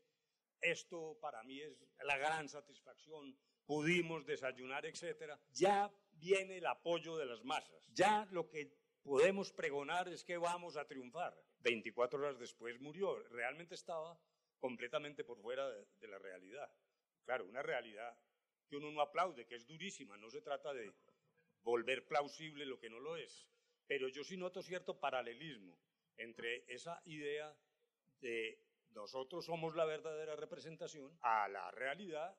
Speaker 3: esto para mí es la gran satisfacción, pudimos desayunar, etc. Ya viene el apoyo de las masas, ya lo que podemos pregonar es que vamos a triunfar. 24 horas después murió. Realmente estaba completamente por fuera de la realidad. Claro, una realidad que uno no aplaude, que es durísima. No se trata de volver plausible lo que no lo es. Pero yo sí noto cierto paralelismo entre esa idea de nosotros somos la verdadera representación a la realidad,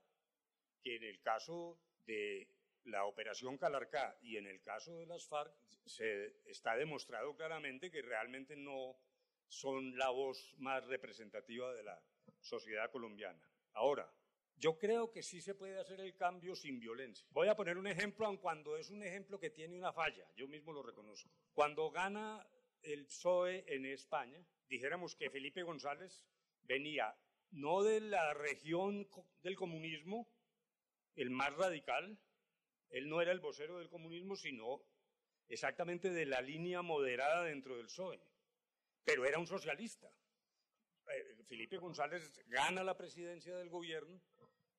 Speaker 3: que en el caso de la Operación Calarcá y en el caso de las FARC se está demostrado claramente que realmente no son la voz más representativa de la sociedad colombiana. Ahora, yo creo que sí se puede hacer el cambio sin violencia. Voy a poner un ejemplo, aun cuando es un ejemplo que tiene una falla, yo mismo lo reconozco. Cuando gana el PSOE en España, dijéramos que Felipe González venía no de la región del comunismo, el más radical, él no era el vocero del comunismo, sino exactamente de la línea moderada dentro del PSOE, pero era un socialista. Felipe González gana la presidencia del gobierno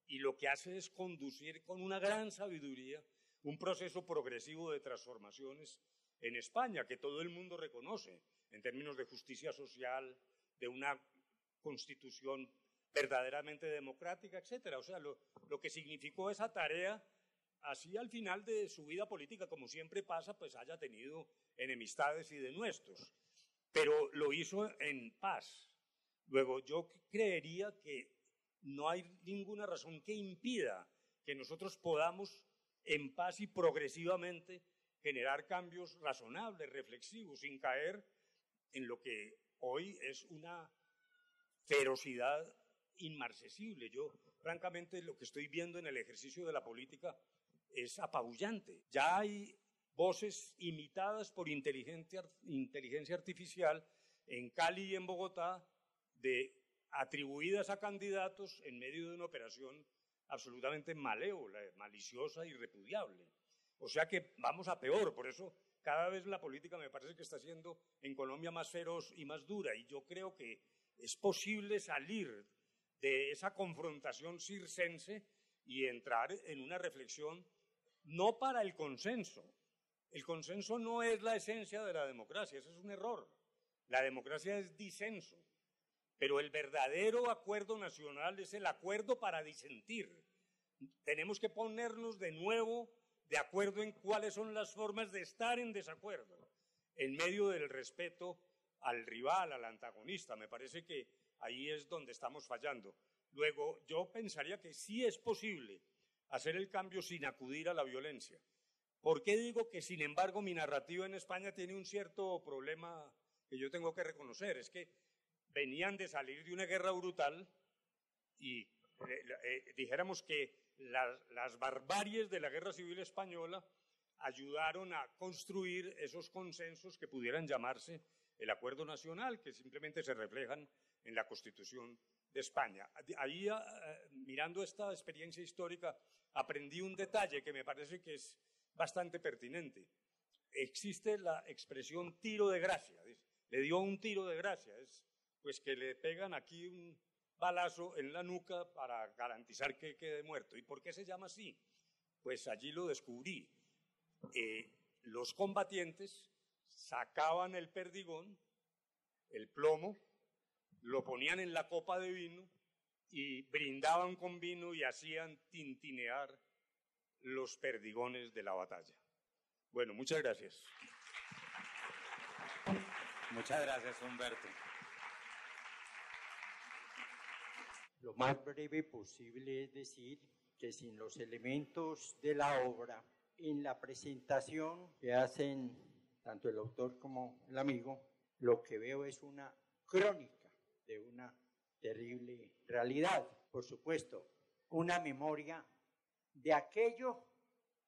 Speaker 3: y lo que hace es conducir con una gran sabiduría un proceso progresivo de transformaciones en España, que todo el mundo reconoce en términos de justicia social, de una constitución verdaderamente democrática, etcétera. O sea, lo que significó esa tarea, así al final de su vida política, como siempre pasa, pues haya tenido enemistades y denuestos, pero lo hizo en paz. Luego, yo creería que no hay ninguna razón que impida que nosotros podamos en paz y progresivamente generar cambios razonables, reflexivos, sin caer en lo que hoy es una ferocidad inmarcesible. Yo, francamente, lo que estoy viendo en el ejercicio de la política es apabullante. Ya hay voces imitadas por inteligencia artificial en Cali y en Bogotá, atribuidas a candidatos en medio de una operación absolutamente malévola, maliciosa y repudiable. O sea que vamos a peor, por eso cada vez la política me parece que está siendo en Colombia más feroz y más dura, y yo creo que es posible salir de esa confrontación circense y entrar en una reflexión no para el consenso. El consenso no es la esencia de la democracia, eso es un error. La democracia es disenso, pero el verdadero acuerdo nacional es el acuerdo para disentir. Tenemos que ponernos de nuevo de acuerdo en cuáles son las formas de estar en desacuerdo, en medio del respeto al rival, al antagonista. Me parece que ahí es donde estamos fallando. Luego, yo pensaría que sí es posible hacer el cambio sin acudir a la violencia. ¿Por qué digo que, sin embargo, mi narrativa en España tiene un cierto problema que yo tengo que reconocer? Es que venían de salir de una guerra brutal y dijéramos que las barbaries de la Guerra Civil Española ayudaron a construir esos consensos que pudieran llamarse el Acuerdo Nacional, que simplemente se reflejan en la Constitución de España. Ahí, mirando esta experiencia histórica, aprendí un detalle que me parece que es bastante pertinente. Existe la expresión tiro de gracia, le dio un tiro de gracia, es pues que le pegan aquí un balazo en la nuca para garantizar que quede muerto. ¿Y por qué se llama así? Pues allí lo descubrí. Los combatientes sacaban el perdigón, el plomo, lo ponían en la copa de vino y brindaban con vino y hacían tintinear los perdigones de la batalla. Bueno, muchas gracias.
Speaker 2: Muchas gracias, Humberto.
Speaker 4: Lo más breve posible es decir que sin los elementos de la obra, en la presentación que hacen tanto el autor como el amigo, lo que veo es una crónica de una terrible realidad. Por supuesto, una memoria de aquello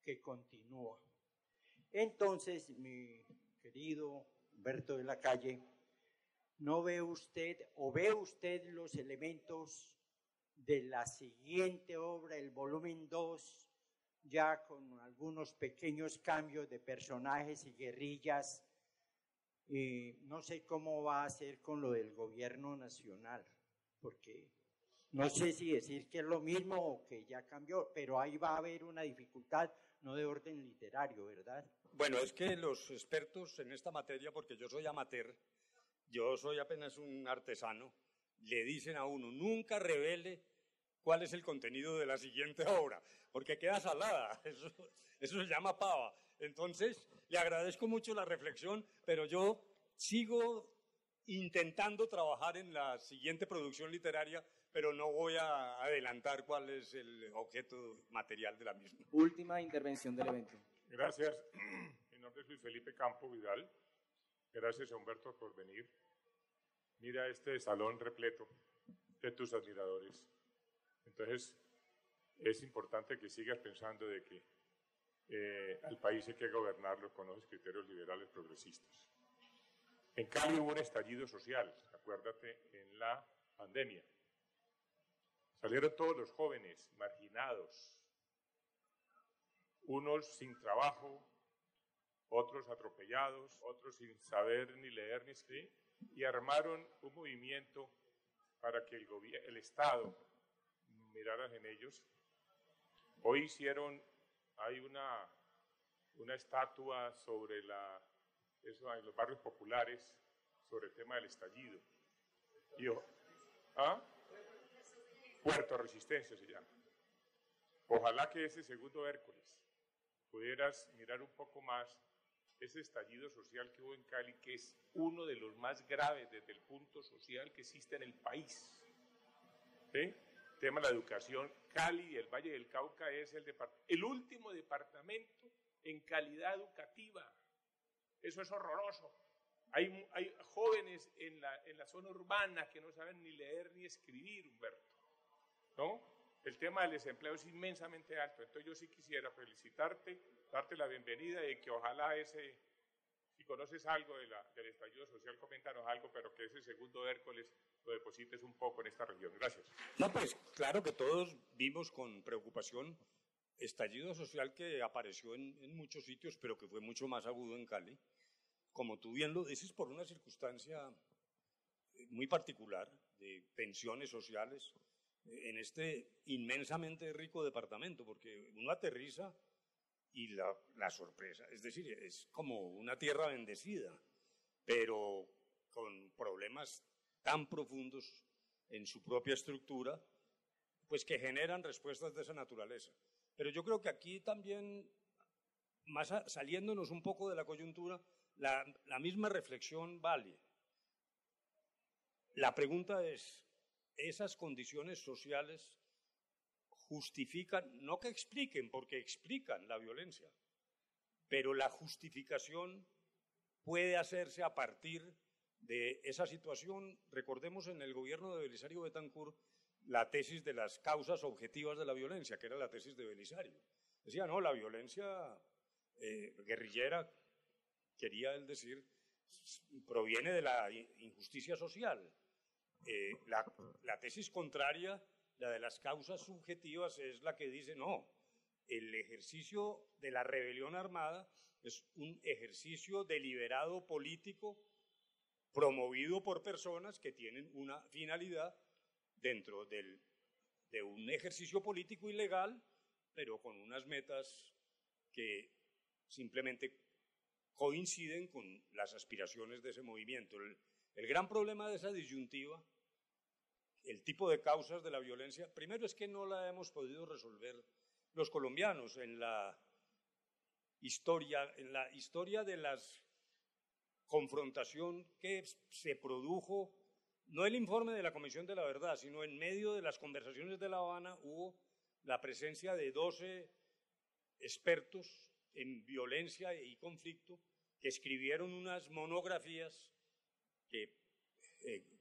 Speaker 4: que continúa. Entonces, mi querido Humberto de la Calle, ¿no ve usted o ve usted los elementos de la siguiente obra, el volumen 2, ya con algunos pequeños cambios de personajes y guerrillas? No sé cómo va a ser con lo del gobierno nacional, porque no sé si decir que es lo mismo o que ya cambió, pero ahí va a haber una dificultad, no de orden literario, ¿verdad?
Speaker 3: Bueno, es que los expertos en esta materia, porque yo soy amateur, yo soy apenas un artesano, le dicen a uno, nunca revele cuál es el contenido de la siguiente obra, porque queda salada, eso se llama pava. Entonces, le agradezco mucho la reflexión, pero yo sigo intentando trabajar en la siguiente producción literaria, pero no voy a adelantar cuál es el objeto material de la misma.
Speaker 5: Última intervención del evento.
Speaker 6: Gracias. Mi nombre es Luis Felipe Campo Vidal. Gracias a Humberto por venir. Mira este salón repleto de tus admiradores. Entonces, es importante que sigas pensando de que al país hay que gobernarlo con los criterios liberales progresistas. En cambio, hubo un estallido social, acuérdate, en la pandemia. Salieron todos los jóvenes marginados, unos sin trabajo, otros atropellados, otros sin saber ni leer ni escribir, y armaron un movimiento para que el Estado mirara en ellos. Hoy hay una estatua sobre eso en los barrios populares, sobre el tema del estallido. Puerto Resistencia se llama. Ojalá que ese segundo Hércules pudieras mirar un poco más ese estallido social que hubo en Cali, que es uno de los más graves desde el punto social que existe en el país. ¿Sí? Tema de la educación, Cali y el Valle del Cauca es el último departamento en calidad educativa. Eso es horroroso. Hay jóvenes en la zona urbana que no saben ni leer ni escribir, Humberto, ¿no? El tema del desempleo es inmensamente alto. Entonces yo sí quisiera felicitarte, darte la bienvenida y que ojalá si conoces algo del estallido social, coméntanos algo, pero que ese segundo Hércules lo deposites un poco en esta región. Gracias.
Speaker 3: No, pues claro que todos vimos con preocupación estallido social que apareció en muchos sitios, pero que fue mucho más agudo en Cali. Como tú bien lo dices, por una circunstancia muy particular de tensiones sociales en este inmensamente rico departamento, porque uno aterriza y la sorpresa, es decir, es como una tierra bendecida, pero con problemas tan profundos en su propia estructura, pues que generan respuestas de esa naturaleza. Pero yo creo que aquí también, saliéndonos un poco de la coyuntura, la misma reflexión vale. La pregunta es, ¿esas condiciones sociales justifican, no que expliquen, porque explican la violencia, pero la justificación puede hacerse a partir de esa situación? Recordemos en el gobierno de Belisario Betancur la tesis de las causas objetivas de la violencia, que era la tesis de Belisario. Decía, no, la violencia guerrillera, quería él decir, proviene de la injusticia social. La tesis contraria, la de las causas subjetivas, es la que dice, no, el ejercicio de la rebelión armada es un ejercicio deliberado político promovido por personas que tienen una finalidad dentro de un ejercicio político ilegal, pero con unas metas que simplemente coinciden con las aspiraciones de ese movimiento. El gran problema de esa disyuntiva, el tipo de causas de la violencia, primero es que no la hemos podido resolver los colombianos en la historia de la confrontación que se produjo, no el informe de la Comisión de la Verdad, sino en medio de las conversaciones de La Habana hubo la presencia de 12 expertos en violencia y conflicto que escribieron unas monografías que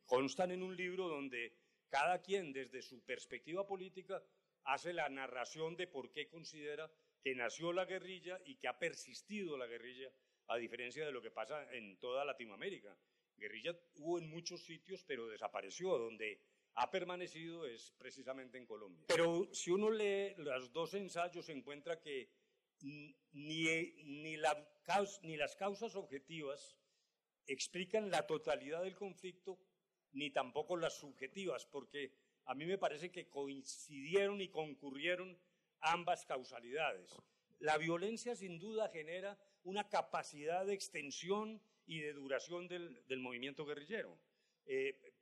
Speaker 3: constan en un libro donde cada quien desde su perspectiva política hace la narración de por qué considera que nació la guerrilla y que ha persistido la guerrilla, a diferencia de lo que pasa en toda Latinoamérica. Guerrilla hubo en muchos sitios, pero desapareció. Donde ha permanecido es precisamente en Colombia. Pero si uno lee los dos ensayos, se encuentra que ni las causas objetivas explican la totalidad del conflicto, ni tampoco las subjetivas, porque a mí me parece que coincidieron y concurrieron ambas causalidades. La violencia sin duda genera una capacidad de extensión y de duración del movimiento guerrillero.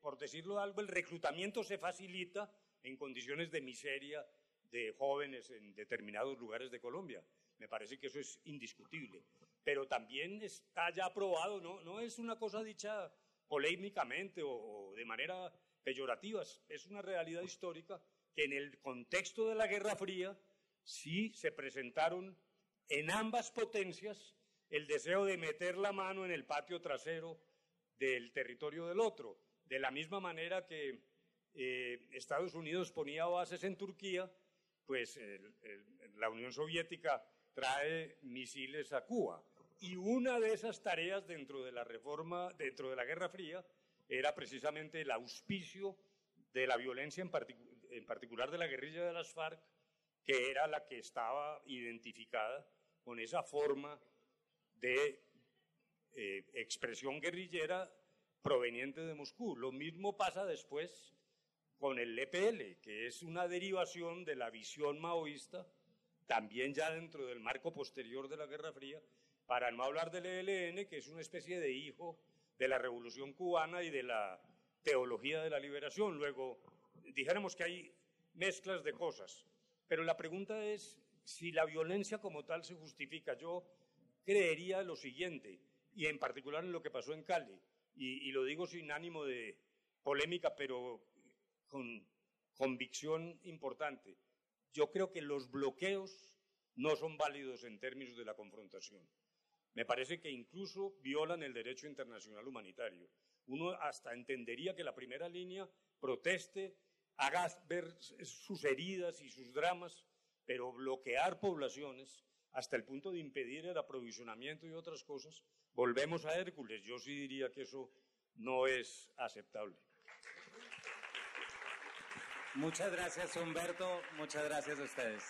Speaker 3: Por decirlo algo, el reclutamiento se facilita en condiciones de miseria de jóvenes en determinados lugares de Colombia. Me parece que eso es indiscutible. Pero también está ya probado, no es una cosa dicha polémicamente o de manera peyorativa, es una realidad histórica que en el contexto de la Guerra Fría sí se presentaron en ambas potencias el deseo de meter la mano en el patio trasero del territorio del otro. De la misma manera que Estados Unidos ponía bases en Turquía, pues la Unión Soviética trae misiles a Cuba. Y una de esas tareas dentro de la Guerra Fría era precisamente el auspicio de la violencia, en particular de la guerrilla de las FARC, que era la que estaba identificada con esa forma de expresión guerrillera proveniente de Moscú. Lo mismo pasa después con el EPL, que es una derivación de la visión maoísta, también ya dentro del marco posterior de la Guerra Fría, para no hablar del ELN, que es una especie de hijo de la Revolución Cubana y de la teología de la liberación. Luego, dijéramos que hay mezclas de cosas, pero la pregunta es si la violencia como tal se justifica. Yo creería lo siguiente, y en particular en lo que pasó en Cali, y lo digo sin ánimo de polémica, pero con convicción importante. Yo creo que los bloqueos no son válidos en términos de la confrontación. Me parece que incluso violan el derecho internacional humanitario. Uno hasta entendería que la primera línea proteste, haga ver sus heridas y sus dramas, pero bloquear poblaciones hasta el punto de impedir el aprovisionamiento y otras cosas, volvemos a Hércules. Yo sí diría que eso no es aceptable.
Speaker 2: Muchas gracias, Humberto. Muchas gracias a ustedes.